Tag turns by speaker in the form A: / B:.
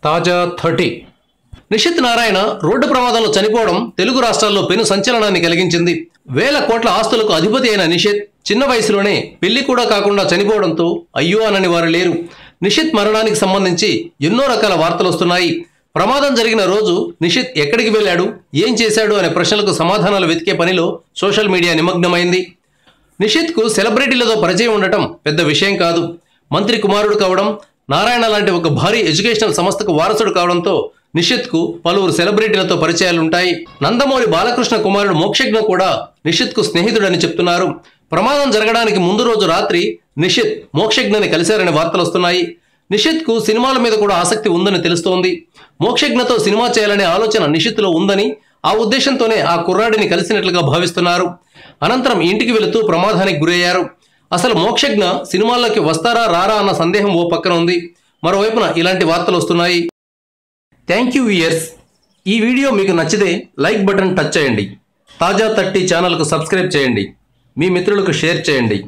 A: తాజా 30 నిషిత్ నారాయణ రోడ్డు ప్రమాదంలో చనిపోవడం తెలుగు రాష్ట్రాల్లో పెను సంచలనాన్ని కలిగించింది. వేల కోట్ల ఆస్తులకు అధిపతి అయిన నిషిత్ చిన్న వయసులోనే పెళ్లి కూడా కాకుండా చనిపోవడంతో అయ్యో అనని వారు లేరు. నిషిత్ మరణానికి సంబంధించి ఎన్నో రకాల వార్తలు వస్తున్నాయి. ప్రమాదం జరిగిన రోజు నిషిత్ ఎక్కడికి వెళ్ళాడు, ఏం చేశాడు అనే ప్రశ్నలకు సమాధానాలు వెతికే పనిలో సోషల్ మీడియా నిమగ్నమైంది. నిషిత్కు సెలబ్రిటీలతో పరిచయం ఉండటం పెద్ద విషయం కాదు. మంత్రి కుమారుడు కావడం, నారాయణ లాంటి ఒక భారీ ఎడ్యుకేషనల్ సంస్థకు వారసుడు కావడంతో నిషిత్కు పలువురు సెలబ్రిటీలతో పరిచయాలుంటాయి. నందమూరి బాలకృష్ణ కుమారుడు మోక్షజ్ఞ కూడా నిషిత్కు స్నేహితుడని చెప్తున్నారు. ప్రమాదం జరగడానికి ముందు రోజు రాత్రి నిషిత్ మోక్షజ్ఞని కలిశారనే వార్తలు వస్తున్నాయి. నిషిత్కు సినిమాల మీద కూడా ఆసక్తి ఉందని తెలుస్తోంది. మోక్షజ్ఞతో సినిమా చేయాలనే ఆలోచన నిషిత్లో ఉందని, ఆ ఉద్దేశంతోనే ఆ కుర్రాడిని కలిసినట్లుగా భావిస్తున్నారు. అనంతరం ఇంటికి వెళుతూ ప్రమాదానికి గురయ్యారు. అసలు మోక్షజ్ఞ సినిమాల్లోకి వస్తారా రారా అన్న సందేహం ఓ పక్కన ఉంది. మరోవైపున ఇలాంటి వార్తలు వస్తున్నాయి. Thank you viewers. ఈ వీడియో మీకు నచ్చితే లైక్ బటన్ టచ్ చేయండి. తాజా 30 ఛానల్కు సబ్స్క్రైబ్ చేయండి. మీ మిత్రులకు షేర్ చేయండి.